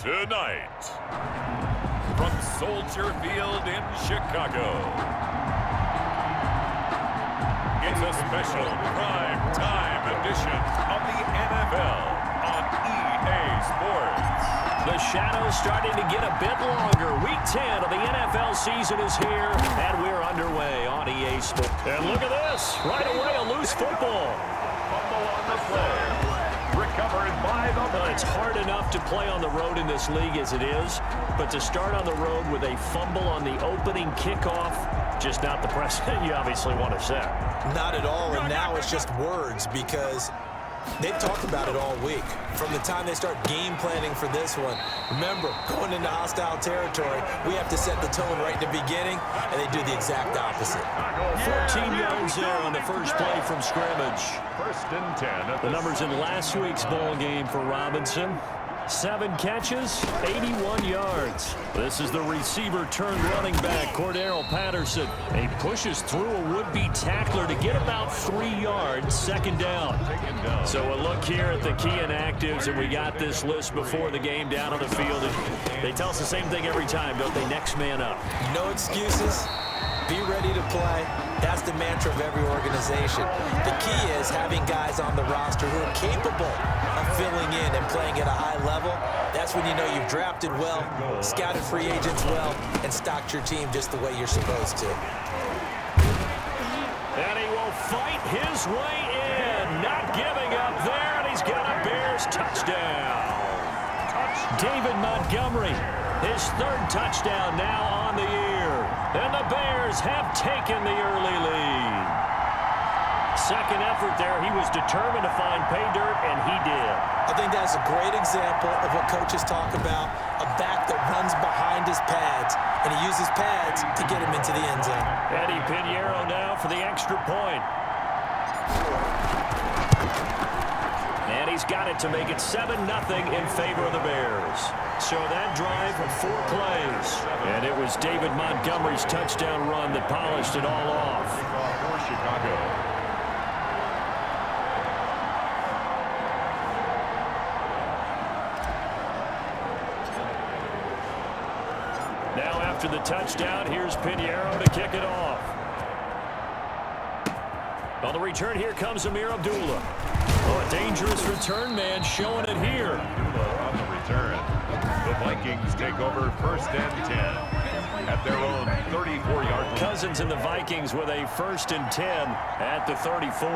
Tonight, from Soldier Field in Chicago, it's a special prime-time edition of the NFL on EA Sports. The shadow's starting to get a bit longer. Week 10 of the NFL season is here, and we're underway on EA Sports. And look at this. Right away, a loose football. Fumble on the play. Recovered by the Well, it's hard enough to play on the road in this league as it is, but to start on the road with a fumble on the opening kickoff, just not the precedent you obviously want to set. Not at all, and now it's just words because they've talked about it all week. From the time they start game planning for this one, remember, going into hostile territory, we have to set the tone right in the beginning, and they do the exact opposite. 14 yards there on the first play from scrimmage. 1st and 10. The numbers in last week's ball game for Robinson. 7 catches, 81 yards. This is the receiver turned running back, Cordero Patterson. He pushes through a would-be tackler to get about 3 yards, 2nd down. So a look here at the key inactives, and we got this list before the game down on the field. And they tell us the same thing every time, don't they? Next man up. No excuses. Be ready to play. That's the mantra of every organization. The key is having guys on the roster who are capable of filling in and playing at a high level. That's when you know you've drafted well, scouted free agents well, and stocked your team just the way you're supposed to. And he will fight his way in. Not giving up there, and he's got a Bears touchdown. David Montgomery, his 3rd touchdown now on the year. And the Bears have taken the early lead. 2nd effort there. He was determined to find pay dirt, and he did. I think that's a great example of what coaches talk about, a back that runs behind his pads, and he uses pads to get him into the end zone. Eddie Pinheiro now for the extra point. And he's got it to make it 7-0 in favor of the Bears. So that drive of 4 plays. And it was David Montgomery's touchdown run that polished it all off. For Chicago. Now after the touchdown, here's Pinheiro to kick it off. On the return, here comes Amir Abdullah. Oh, a dangerous return man showing it here. On the return. The Vikings take over 1st and 10 at their own 34-yard line. Cousins and the Vikings with a 1st and 10 at the 34.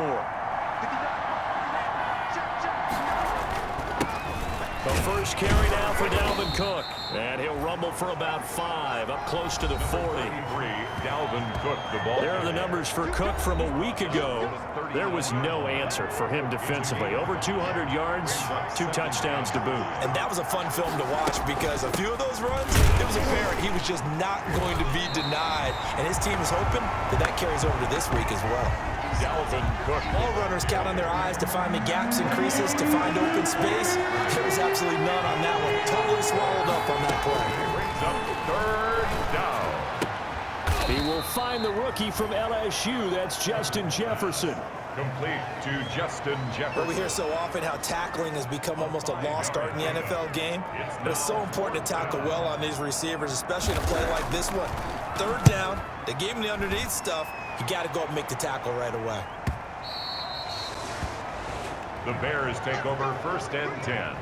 The first carry now for Dalvin Cook. And he'll rumble for about 5, up close to the 40. Dalvin Cook, the ball. There are the numbers for Cook from a week ago. There was no answer for him defensively. Over 200 yards, 2 touchdowns to boot. And that was a fun film to watch because a few of those runs, it was apparent he was just not going to be denied. And his team is hoping that that carries over to this week as well. Dalvin Cook. All runners count on their eyes to find the gaps and creases, to find open space. There was absolutely none on that one. Totally swallowed up on that play. Brings up 3rd down. He will find the rookie from LSU. That's Justin Jefferson. Complete to Justin Jefferson. Well, we hear so often how tackling has become almost a lost art in the NFL game. But it's so important to tackle well on these receivers, especially in a play like this one. 3rd down, they gave him the underneath stuff. You got to go up and make the tackle right away. The Bears take over 1st and 10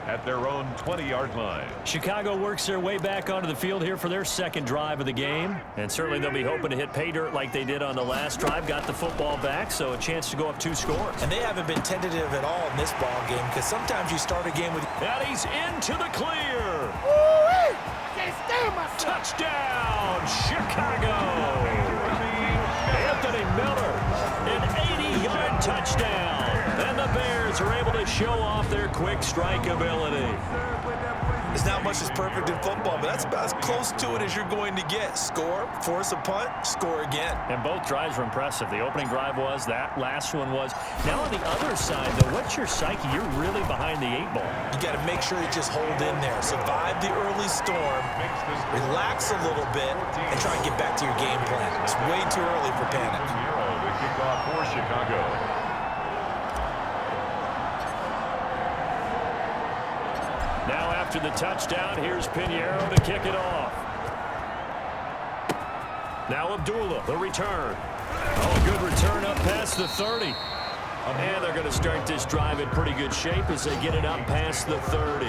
at their own 20-yard line. Chicago works their way back onto the field here for their 2nd drive of the game. And certainly they'll be hoping to hit pay dirt like they did on the last drive. Got the football back, so a chance to go up 2 scores. And they haven't been tentative at all in this ball game because sometimes you start a game with... And he's into the clear. Woo-wee! I can't stand myself. Touchdown, Chicago. Anthony Miller, an 80-yard touchdown. And the Bears are able to show off their quick strike ability. There's not much that's perfect in football, but that's about as close to it as you're going to get. Score, force a punt, score again. And both drives were impressive. The opening drive was, that last one was. Now on the other side, though, what's your psyche? You're really behind the 8 ball. You got to make sure you just hold in there. Survive the early storm, relax a little bit, and try and get back to your game plan. It's way too early for panic. The kickoff for Chicago. Now after the touchdown, here's Pinheiro to kick it off. Now Abdullah, the return. Oh, good return up past the 30. And they're going to start this drive in pretty good shape as they get it up past the 30.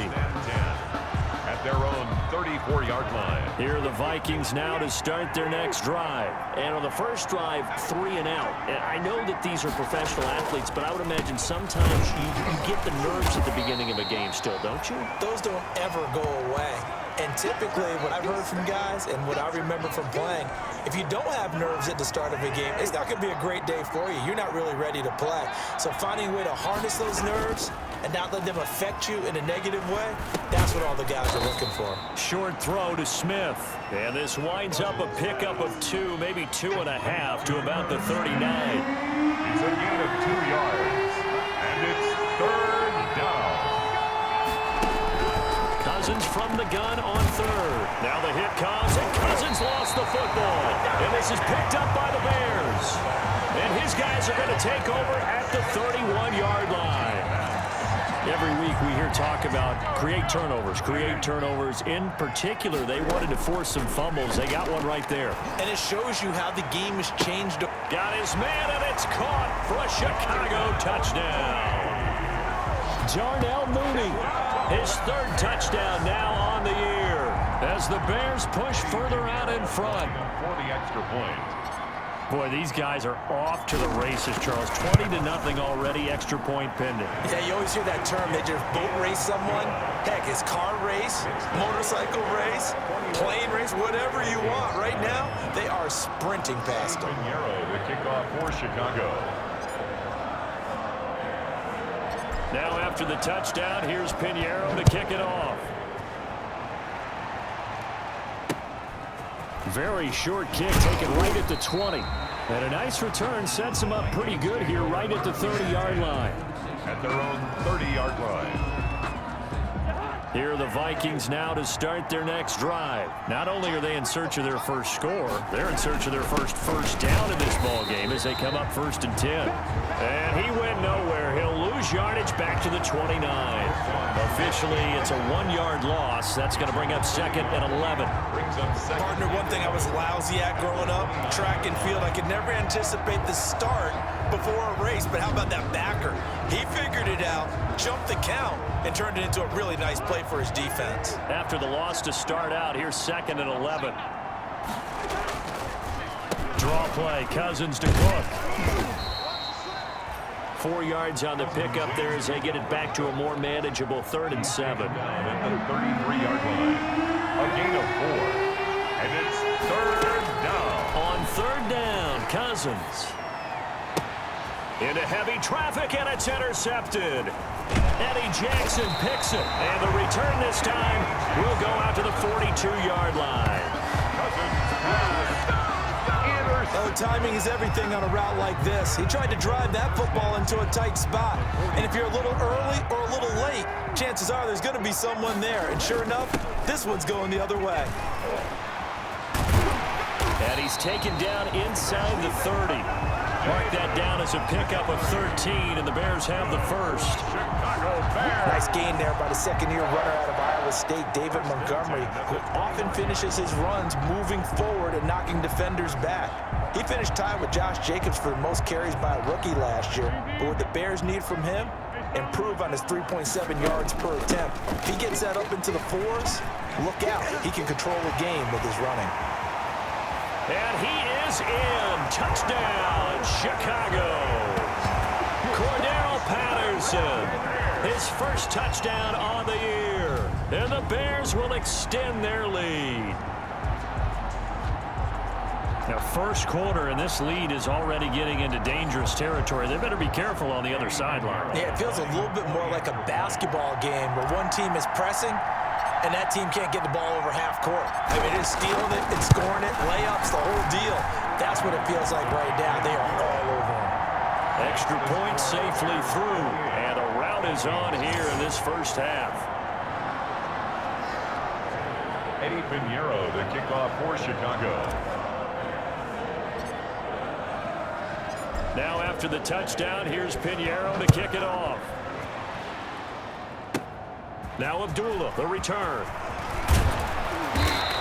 At their own 34-yard line. Here are the Vikings now to start their next drive. And on the first drive, 3 and out. And I know that these are professional athletes, but I would imagine sometimes you get the nerves at the beginning of a game still, don't you? Those don't ever go away. And typically, what I've heard from guys and what I remember from playing, if you don't have nerves at the start of a game, it's not going to be a great day for you. You're not really ready to play. So finding a way to harness those nerves and not let them affect you in a negative way, that's what all the guys are looking for. Short throw to Smith. And this winds up a pickup of 2, maybe 2.5 to about the 39. It's a gain of 2 yards. And it's 3rd down. Cousins from the gun on 3rd. Now the hit comes, and Cousins lost the football. And this is picked up by the Bears. And his guys are going to take over at the 31-yard line. Every week we hear talk about create turnovers. In particular, they wanted to force some fumbles. They got one right there. And it shows you how the game has changed. Got his man, and it's caught for a Chicago touchdown. Darnell Mooney, his 3rd touchdown now on the year as the Bears push further out in front. For the extra point. Boy, these guys are off to the races, Charles. 20-0 already, extra point pending. Yeah, you always hear that term. They just boat race someone. Heck, it's car race, motorcycle race, plane race, whatever you want. Right now, they are sprinting past them. Pinheiro, the kickoff for Chicago. Now after the touchdown, here's Pinheiro to kick it off. Very short kick taken right at the 20. And a nice return sets him up pretty good here right at the 30-yard line. At their own 30-yard line. Here are the Vikings now to start their next drive. Not only are they in search of their first score, they're in search of their first down in this ball game as they come up 1st and 10. And he went nowhere. He'll lose yardage back to the 29. Officially, it's a 1-yard loss. That's going to bring up 2nd and 11. Partner, one thing I was lousy at growing up, track and field, I could never anticipate the start before a race, but how about that backer? He figured it out, jumped the count, and turned it into a really nice play for his defense. After the loss to start out, here's 2nd and 11. Draw play, Cousins to Cook. 4 yards on the pickup there as they get it back to a more manageable 3rd and 7. At the 33-yard line. A gain of 4. And it's 3rd down. On 3rd down, Cousins. Into heavy traffic, and it's intercepted. Eddie Jackson picks it, and the return this time will go out to the 42-yard line. Oh, timing is everything on a route like this. He tried to drive that football into a tight spot. And if you're a little early or a little late, chances are there's going to be someone there. And sure enough, this one's going the other way. And he's taken down inside the 30. Mark that down as a pickup of 13, and the Bears have the first. Nice gain there by the second-year runner out of Iowa State, David Montgomery, who often finishes his runs moving forward and knocking defenders back. He finished tied with Josh Jacobs for the most carries by a rookie last year, but what the Bears need from him, improve on his 3.7 yards per attempt. If he gets that up into the 4s, look out. He can control the game with his running. And he is in. Touchdown, Chicago. Cordero Patterson, his first touchdown on the year. And the Bears will extend their lead. Now, first quarter, and this lead is already getting into dangerous territory. They better be careful on the other sideline. Yeah, it feels a little bit more like a basketball game where one team is pressing and that team can't get the ball over half court. I mean, it's stealing it, it's scoring it, layups, the whole deal. That's what it feels like right now. They are all over them. Extra point safely through, and a rout is on here in this first half. Eddie Pinheiro, the kickoff for Chicago. Now after the touchdown, here's Pinheiro to kick it off. Now Abdullah, the return.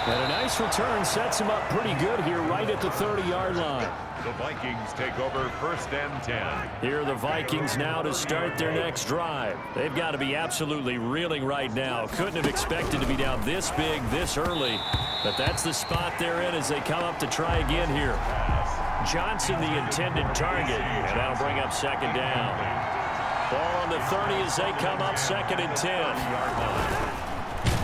And a nice return sets him up pretty good here right at the 30-yard line. The Vikings take over 1st and 10. Here are the Vikings now to start their next drive. They've got to be absolutely reeling right now. Couldn't have expected to be down this big, this early. But that's the spot they're in as they come up to try again here. Johnson, the intended target, and that'll bring up 2nd down. Ball on the 30 as they come up 2nd and 10.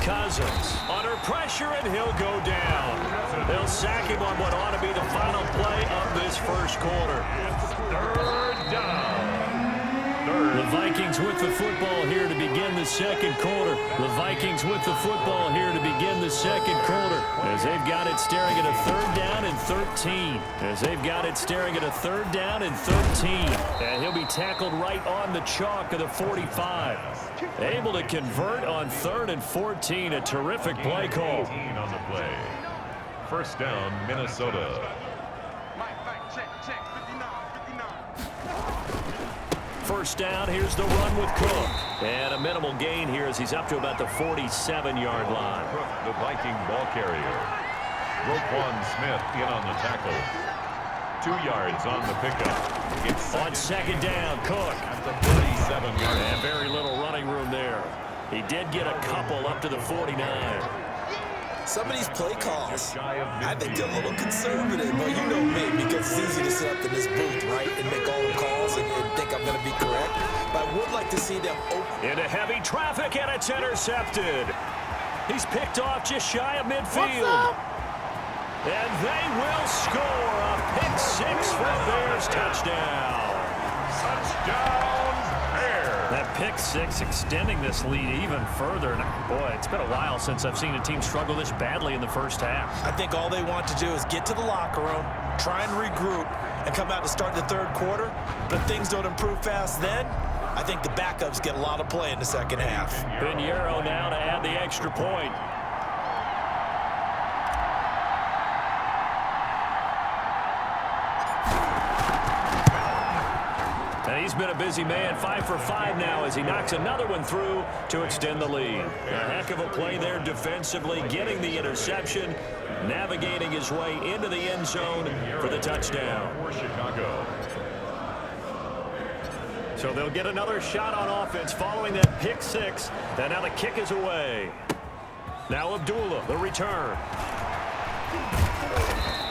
Cousins under pressure, and he'll go down. They'll sack him on what ought to be the final play of this first quarter. 3rd down. The Vikings with the football here to begin the second quarter. The Vikings with the football here to begin the second quarter. As they've got it staring at a 3rd down and 13. As they've got it staring at a 3rd down and 13. And he'll be tackled right on the chalk of the 45. Able to convert on 3rd and 14. A terrific play call. On the play. 1st down, Minnesota. First down, here's the run with Cook. And a minimal gain here as he's up to about the 47-yard line. Cook, the Viking ball carrier. Roquan Smith in on the tackle. 2 yards on the pickup. It's on 2nd down, Cook. At the 37-yard line. And very little running room there. He did get a couple up to the 49. Some of these play calls, I think they're a little conservative, but you know me, because it's easy to sit up in this booth, right, and make all the calls and think I'm going to be correct. But I would like to see them open. Into heavy traffic, and it's intercepted. He's picked off just shy of midfield. And they will score a pick-6 for Bears touchdown. Touchdown, Bears. That pick-6 extending this lead even further. And boy, it's been a while since I've seen a team struggle this badly in the first half. I think all they want to do is get to the locker room, try and regroup, and come out to start the 3rd quarter. But if things don't improve fast then, I think the backups get a lot of play in the second half. Pinheiro now to add the extra point. And he's been a busy man, 5 for 5 now as he knocks another one through to extend the lead. A heck of a play there defensively, getting the interception, navigating his way into the end zone for the touchdown. For Chicago. So they'll get another shot on offense following that pick-6. And now the kick is away. Now Abdullah, the return.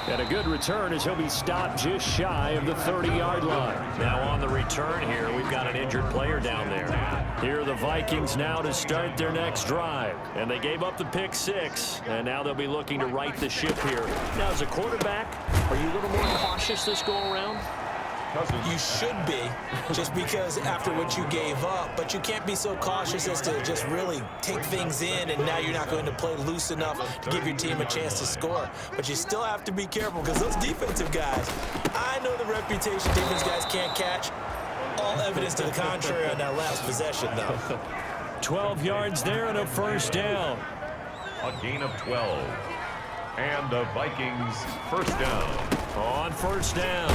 And a good return as he'll be stopped just shy of the 30-yard line. Now on the return here, we've got an injured player down there. Here are the Vikings now to start their next drive. And they gave up the pick-6, and now they'll be looking to right the ship here. Now, as a quarterback, are you a little more cautious this go-around? You should be, just because after what you gave up, but you can't be so cautious as to just really take things in, and now you're not going to play loose enough to give your team a chance to score. But you still have to be careful, because those defensive guys, I know the reputation defense guys can't catch. All evidence to the contrary on that last possession, though. 12 yards there and a first down. A gain of 12. And the Vikings first down. On first down,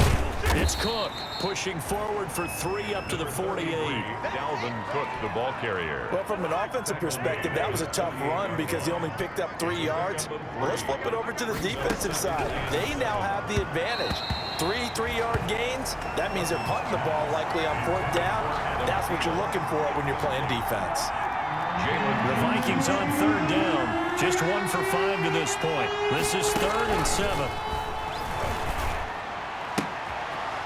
it's Cook pushing forward for 3 up to the 48. Dalvin Cook, the ball carrier. Well, from an offensive perspective, that was a tough run because he only picked up 3 yards. Well, let's flip it over to the defensive side. They now have the advantage. 3 3-yard gains, that means they're punting the ball likely on 4th down. That's what you're looking for when you're playing defense. The Vikings on 3rd down. Just 1 for 5 to this point. This is 3rd and 7.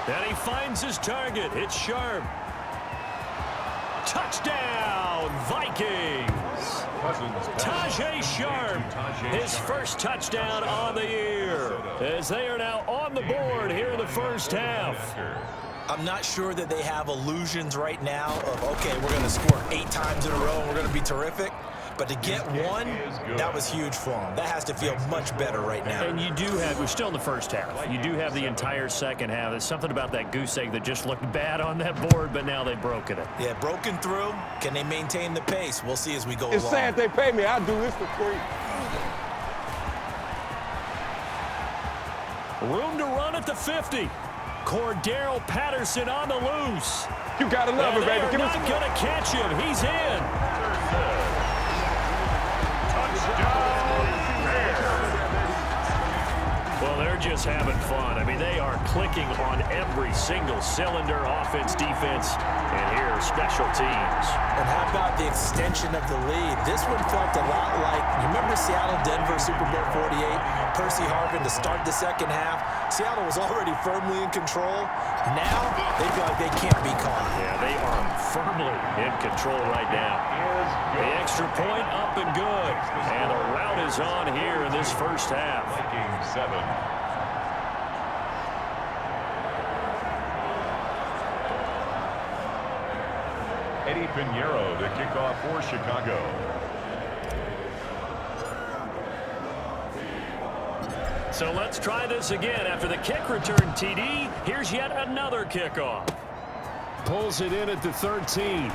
And he finds his target. It's Sharp. Touchdown, Vikings. Tajay Sharp, his first touchdown on the year, as they are now on the board here in the first half. I'm not sure that they have illusions right now of, okay, we're going to score 8 times in a row and we're going to be terrific. But to get 1, that was huge for them. That has to feel much better right now. And you do have, we're still in the first half. You do have the entire second half. There's something about that goose egg that just looked bad on that board, but now they've broken it. Yeah, broken through. Can they maintain the pace? We'll see as we go along. It's sad they pay me. I'll do this for free. Room to run at the 50. Cordero Patterson on the loose. You gotta love it, baby. They're not going to catch him. He's in. just having fun. I mean, they are clicking on every single cylinder, offense, defense, and here, special teams. And how about the extension of the lead? This one felt a lot like, you remember Seattle-Denver Super Bowl 48? Percy Harvin to start the second half. Seattle was already firmly in control. Now, they feel like they can't be caught. Yeah, they are firmly in control right now. The extra point up and good. And the rout is on here in this first half. Vikings 7. Eddie Pinheiro to kick off for Chicago. So let's try this again. After the kick return TD, here's yet another kickoff. Pulls it in at the 13. And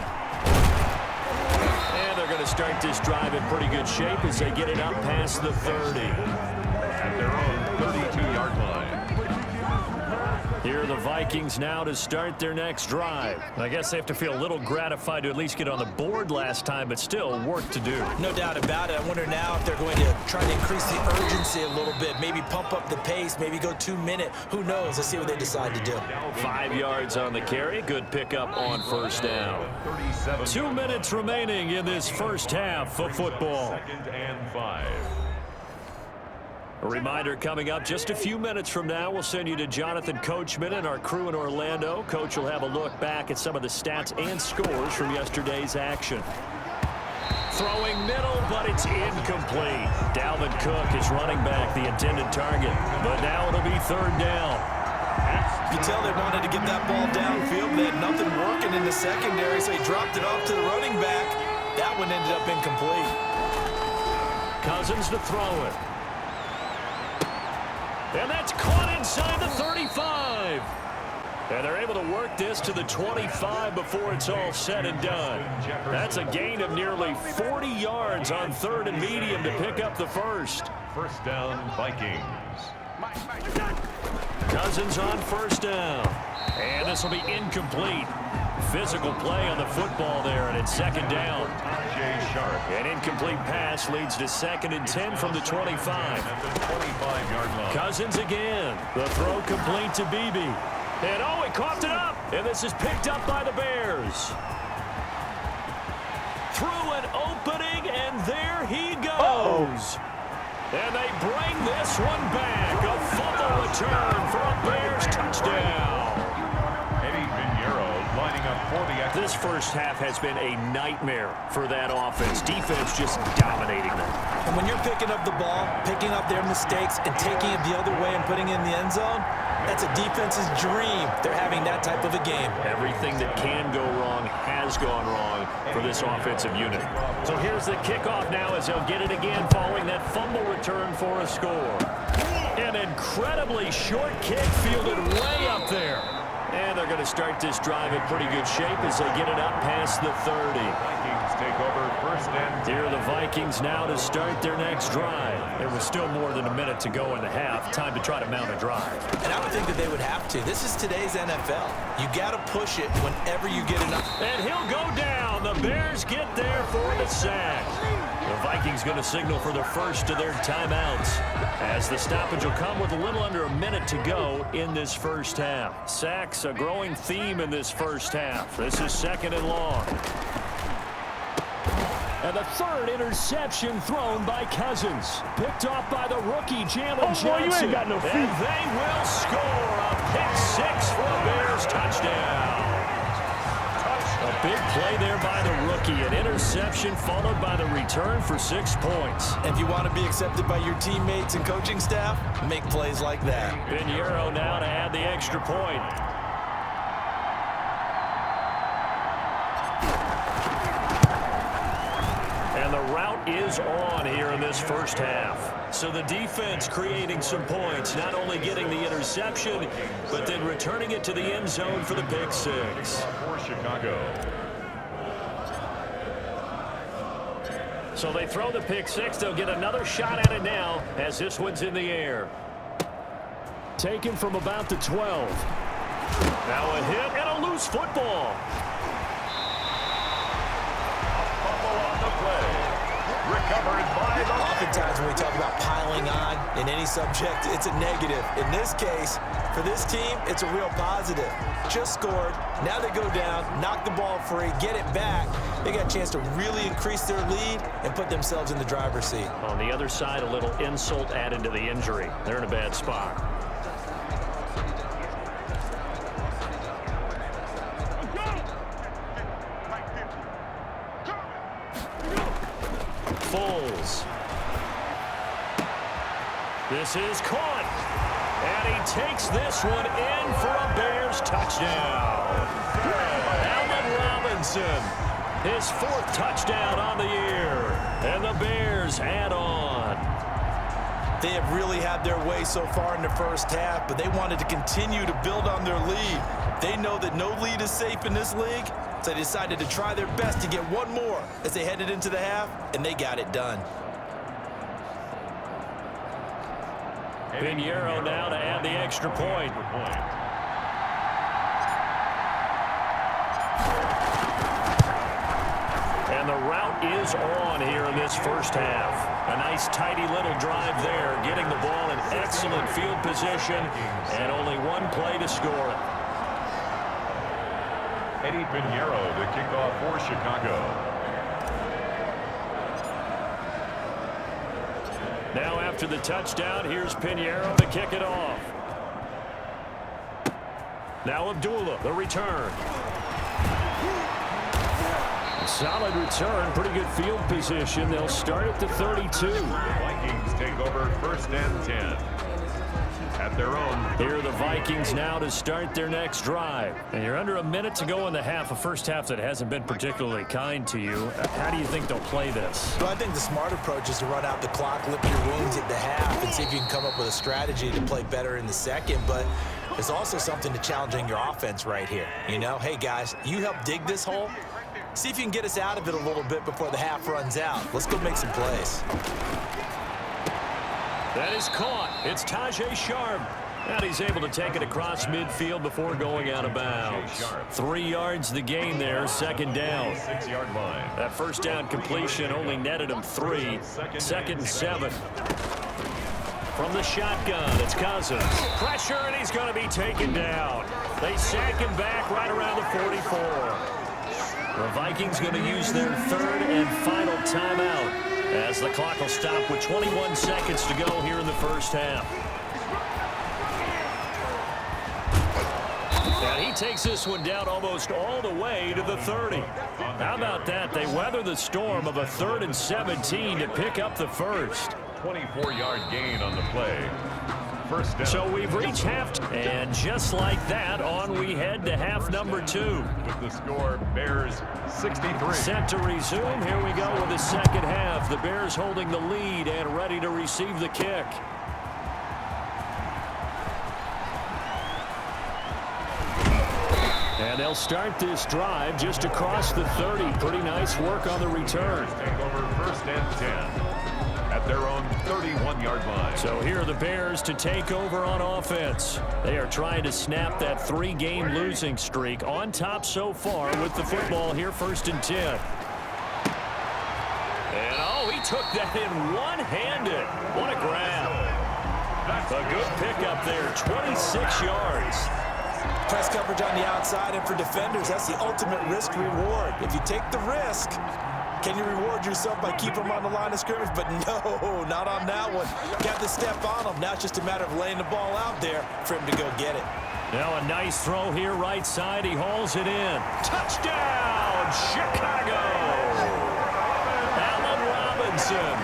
they're going to start this drive in pretty good shape as they get it up past the 30. At their own 32-yard line. Here are the Vikings now to start their next drive. I guess they have to feel a little gratified to at least get on the board last time, but still work to do. No doubt about it. I wonder now if they're going to try to increase the urgency a little bit, maybe pump up the pace, maybe go 2-minute. Who knows? Let's see what they decide to do. 5 yards on the carry. Good pickup on first down. 2 minutes remaining in this first half of football. 2nd and 5. A reminder coming up just a few minutes from now. We'll send you to Jonathan Coachman and our crew in Orlando. Coach will have a look back at some of the stats and scores from yesterday's action. Throwing middle, but it's incomplete. Dalvin Cook is running back the intended target, but now it'll be third down. You tell they wanted to get that ball downfield. They had nothing working in the secondary, so he dropped it off to the running back. That one ended up incomplete. Cousins to throw it. And that's caught inside the 35. And they're able to work this to the 25 before it's all said and done. That's a gain of nearly 40 yards on 3rd and medium to pick up the first. First down, Vikings. Cousins on first down. And this will be incomplete. Physical play on the football there, and it's second down. Jay Sharp. An incomplete pass leads to 2nd and 10 from the 25. At the 25-yard line. Cousins again. The throw complete to Beebe. And oh, he coughed it up. And this is picked up by the Bears. Through an opening, and there he goes. And they bring this one back. A fumble return for a Bears touchdown. Eddie Pinheiro lining up for the extra. This first half has been a nightmare for that offense. Defense just dominating them. And when you're picking up the ball, picking up their mistakes, and taking it the other way and putting it in the end zone, that's a defense's dream. They're having that type of a game. Everything that can go wrong has gone wrong for this offensive unit. So here's the kickoff now as they'll get it again following that fumble return for a score. An incredibly short kick fielded way up there. And they're going to start this drive in pretty good shape as they get it up past the 30. Vikings take over first and 10. Here are the Vikings now to start their next drive. There was still more than a minute to go in the half. Time to try to mount a drive. And I would think that they would have to. This is today's NFL. You got to push it whenever you get enough. And he'll go down. The Bears get there for the sack. The Vikings going to signal for the first of their timeouts as the stoppage will come with a little under a minute to go in this first half. Sacks, a growing theme in this first half. This is 2nd and long. And the 3rd interception thrown by Cousins. Picked off by the rookie, Jalen Johnson. Boy, you ain't got no feet. And they will score a pick-6 for a Bears touchdown. A big play there by the rookie. An interception followed by the return for 6 points. If you want to be accepted by your teammates and coaching staff, make plays like that. Pinheiro now to add the extra point. And the rout is on here in this first half. So the defense creating some points, not only getting the interception, but then returning it to the end zone for the pick 6. For Chicago. So they throw the pick 6. They'll get another shot at it now as this one's in the air. Taken from about the 12. Now a hit and a loose football. Fumble on the play. Recovered by the Oftentimes when we talk about piling on in any subject, it's a negative. In this case, for this team, it's a real positive. Just scored. Now they go down, knock the ball free, get it back. They got a chance to really increase their lead and put themselves in the driver's seat. On the other side, a little insult added to the injury. They're in a bad spot. Foles. This is caught. And he takes this one in for a Bears touchdown. Allen Robinson, his 4th touchdown on the year. And the Bears add on. They have really had their way so far in the first half, but they wanted to continue to build on their lead. They know that no lead is safe in this league, so they decided to try their best to get one more as they headed into the half, and they got it done. Pinheiro now to add the extra point. And the route is on here in this first half. A nice tidy little drive there, getting the ball in excellent field position, and only one play to score it. Eddie Pinheiro to kick off for Chicago. Now after the touchdown, here's Pinheiro to kick it off. Now Abdullah, the return. Solid return, pretty good field position. They'll start at the 32. The Vikings take over 1st and 10. At their own. Here are the Vikings now to start their next drive. And you're under a minute to go in the half, a first half that hasn't been particularly kind to you. How do you think they'll play this? Well, I think the smart approach is to run out the clock, lick your wounds at the half, and see if you can come up with a strategy to play better in the second. But there's also something to challenging your offense right here. You know, hey, guys, you help dig this hole. See if you can get us out of it a little bit before the half runs out. Let's go make some plays. That is caught. It's Tajay Sharp. And he's able to take it across midfield before going out of bounds. 3 yards the gain there, 2nd down. 6-yard line. That first down completion only netted him 3. 2nd and 7. From the shotgun, it's Cousins. Pressure, and he's going to be taken down. They sack him back right around the 44. The Vikings going to use their 3rd and final timeout as the clock will stop with 21 seconds to go here in the first half. And he takes this one down almost all the way to the 30. How about that? They weather the storm of a 3rd and 17 to pick up the first. 24-yard gain on the play. First down. So we've reached half, and just like that, on we head to half number 2. With the score, Bears 63. Set to resume. Here we go with the second half. The Bears holding the lead and ready to receive the kick. And they'll start this drive just across the 30. Pretty nice work on the return. Take over 1st and 10 at their own 31-yard line. So here are the Bears to take over on offense. They are trying to snap that 3-game losing streak. On top so far with the football here, 1st and 10. And oh, he took that in one-handed. What a grab. A good pickup there, 26 yards. Press coverage on the outside, and for defenders, that's the ultimate risk-reward. If you take the risk, can you reward yourself by keeping them on the line of scrimmage? But no, not on that one. Got the step on them. Now it's just a matter of laying the ball out there for him to go get it. Now a nice throw here, right side. He hauls it in. Touchdown, Chicago! Allen Robinson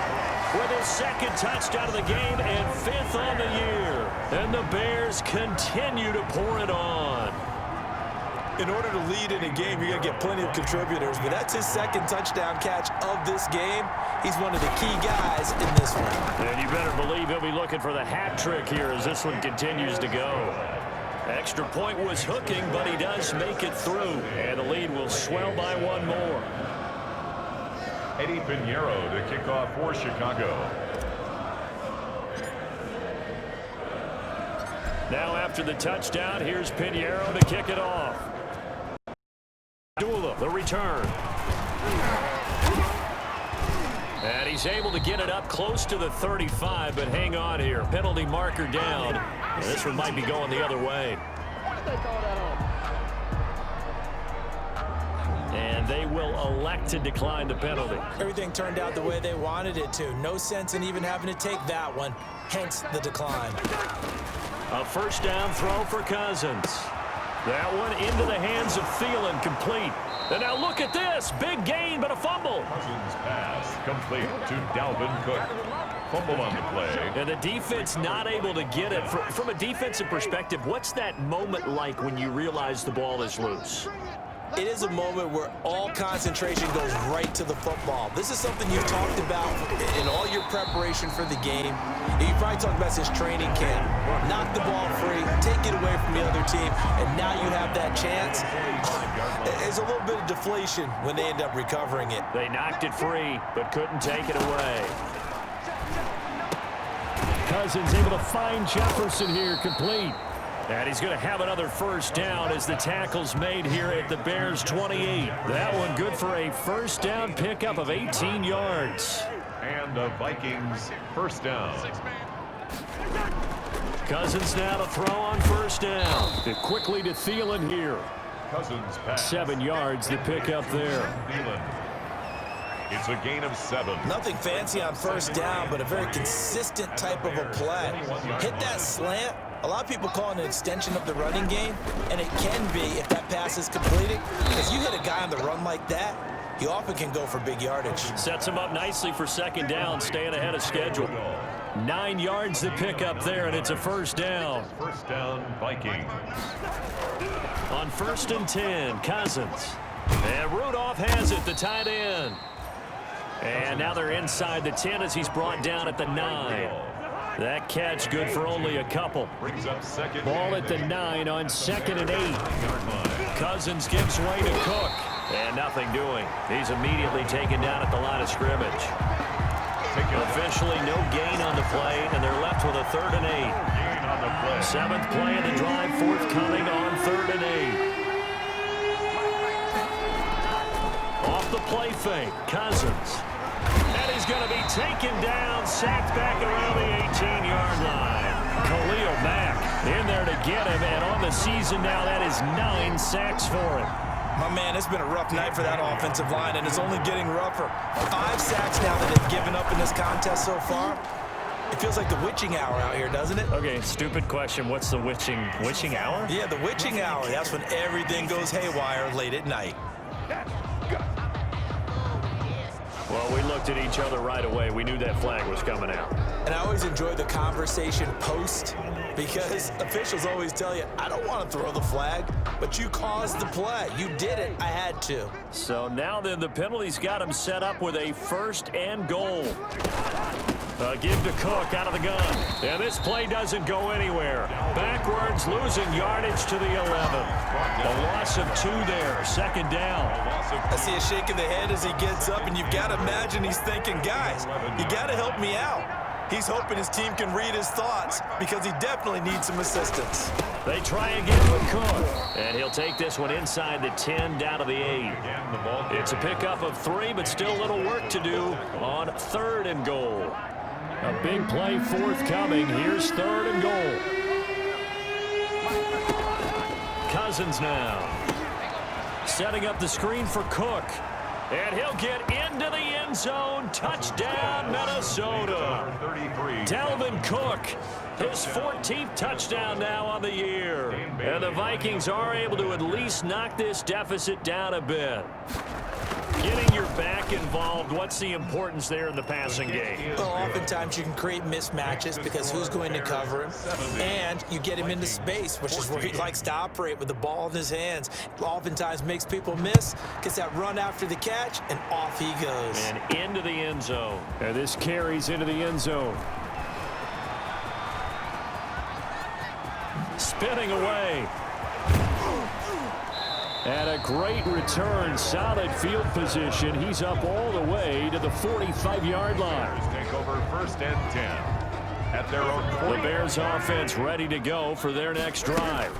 with his 2nd touchdown of the game and 5th on the year. And the Bears continue to pour it on. In order to lead in a game, you're going to get plenty of contributors, but that's his 2nd touchdown catch of this game. He's one of the key guys in this one. And you better believe he'll be looking for the hat trick here as this one continues to go. Extra point was hooking, but he does make it through, and the lead will swell by 1 more. Eddie Pinheiro to kick off for Chicago. Now after the touchdown, here's Pinheiro to kick it off. Abdullah, the return. And he's able to get it up close to the 35, but hang on here. Penalty marker down. And this one might be going the other way. And they will elect to decline the penalty. Everything turned out the way they wanted it to. No sense in even having to take that one, hence the decline. A first down throw for Cousins. That one into the hands of Thielen, complete. And now look at this. Big gain, but a fumble. Cousins pass complete to Dalvin Cook. Fumble on the play. And the defense not able to get it. From a defensive perspective, what's that moment like when you realize the ball is loose? It is a moment where all concentration goes right to the football. This is something you've talked about in all your preparation for the game. You probably talked about since training camp. Knock the ball free, take it away from the other team, and now you have that chance. There's a little bit of deflation when they end up recovering it. They knocked it free, but couldn't take it away. Cousins able to find Jefferson here, complete. And he's going to have another first down as the tackle's made here at the Bears' 28. That one good for a first down pickup of 18 yards. And the Vikings first down. Cousins now to throw on first down. Quickly to Thielen here. Cousins pass. 7 yards the pickup there. Thielen. It's a gain of 7. Nothing fancy on first down, but a very consistent type of a play. Hit that slant. A lot of people call it an extension of the running game, and it can be if that pass is completed. Because you hit a guy on the run like that, he often can go for big yardage. Sets him up nicely for second down, staying ahead of schedule. 9 yards to pick up there, and it's a first down. First down, Vikings. On 1st and 10, Cousins. And Rudolph has it, the tight end. And now they're inside the 10 as he's brought down at the 9. That catch good for only a couple. Brings up second. Ball at the 9 on 2nd and 8. Cousins gives way to Cook. And nothing doing. He's immediately taken down at the line of scrimmage. Officially no gain on the play, and they're left with a 3rd and 8. Gain on the play. 7th play of the drive forthcoming on 3rd and 8. Off the play fake, Cousins. And he's going to be taken down, sacked back around the 18-yard line. Khalil Mack in there to get him, and on the season now, that is 9 sacks for him. My man, it's been a rough night for that offensive line, and it's only getting rougher. 5 sacks now that they've given up in this contest so far. It feels like the witching hour out here, doesn't it? Okay, stupid question. What's the witching hour? Yeah, the witching hour. That's when everything goes haywire late at night. Well, we looked at each other right away. We knew that flag was coming out. And I always enjoy the conversation post because officials always tell you, I don't want to throw the flag, but you caused the play. You did it. I had to. So now then the penalty's got him set up with a 1st and goal. Give to Cook out of the gun. And this play doesn't go anywhere. Backwards, losing yardage to the 11. A loss of 2 there. 2nd down. I see a shake of the head as he gets up, and you've got to imagine he's thinking, guys, you got to help me out. He's hoping his team can read his thoughts because he definitely needs some assistance. They try again with Cook. And he'll take this one inside the 10 down to the 8. It's a pickup of 3, but still a little work to do on 3rd and goal. A big play forthcoming. Here's 3rd and goal. Cousins now. Setting up the screen for Cook. And he'll get into the end zone. Touchdown, Minnesota. Dalvin Cook, his 14th touchdown now on the year. And the Vikings are able to at least knock this deficit down a bit. Getting your back involved, what's the importance there in the passing game? Well, oftentimes you can create mismatches because who's going to cover him, and you get him into space, which is where he likes to operate with the ball in his hands. Oftentimes makes people miss, gets that run after the catch, and off he goes. And into the end zone. And this carries into the end zone. Spinning away. And a great return, solid field position. He's up all the way to the 45-yard line. Take over 1st and 10 at their own 40. The Bears offense ready to go for their next drive.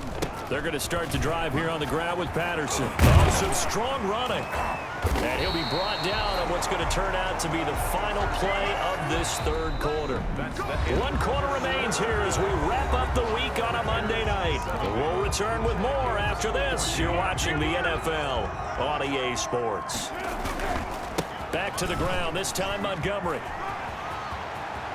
They're going to start the drive here on the ground with Patterson. Oh, some strong running. And he'll be brought down on what's going to turn out to be the final play of this third quarter. 1 quarter remains here as we wrap up the week on a Monday night. We'll return with more after this. You're watching the NFL on EA Sports. Back to the ground, this time Montgomery.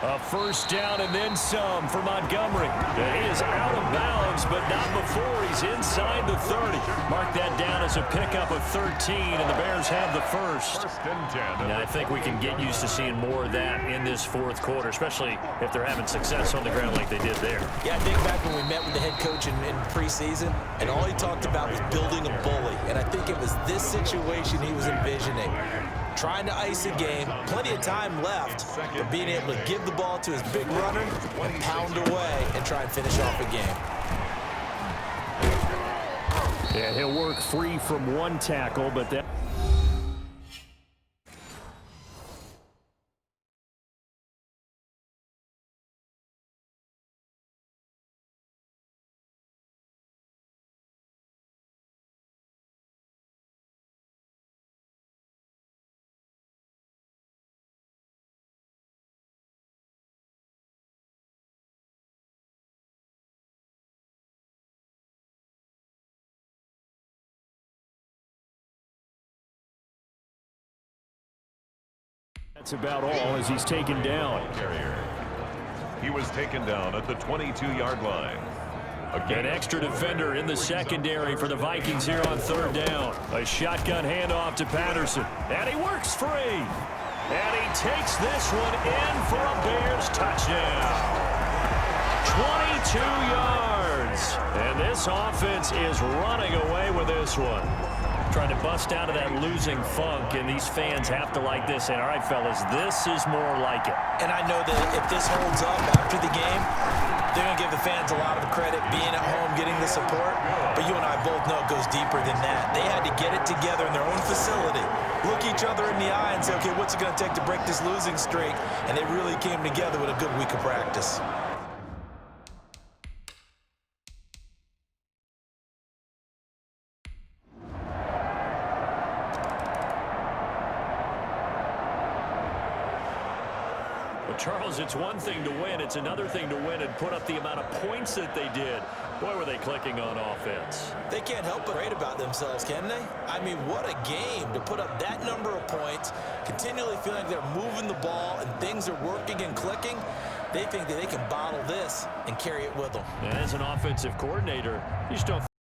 A first down and then some for Montgomery. He is out of bounds, but not before he's inside the 30. Mark that down as a pickup of 13, and the Bears have the first. And I think we can get used to seeing more of that in this fourth quarter, especially if they're having success on the ground like they did there. Yeah, I think back when we met with the head coach in preseason, and all he talked about was building a bully. And I think it was this situation he was envisioning. Trying to ice a game, plenty of time left, but being able to give the ball to his big runner and pound away and try and finish off a game. Yeah, he'll work free from one tackle, but that... That's about all as he's taken down. He was taken down at the 22-yard line. An extra defender in the secondary for the Vikings here on third down. A shotgun handoff to Patterson. And he works free. And he takes this one in for a Bears touchdown. 22 yards. And this offense is running away with this one. Trying to bust out of that losing funk, and these fans have to like this. And all right, fellas, this is more like it. And I know that if this holds up after the game, they're going to give the fans a lot of credit being at home, getting the support. But you and I both know it goes deeper than that. They had to get it together in their own facility, look each other in the eye and say, okay, what's it going to take to break this losing streak? And they really came together with a good week of practice. Charles, it's one thing to win. It's another thing to win and put up the amount of points that they did. Boy, were they clicking on offense. They can't help but write about themselves, can they? I mean, what a game to put up that number of points, continually feeling like they're moving the ball and things are working and clicking. They think that they can bottle this and carry it with them. And as an offensive coordinator, you just don't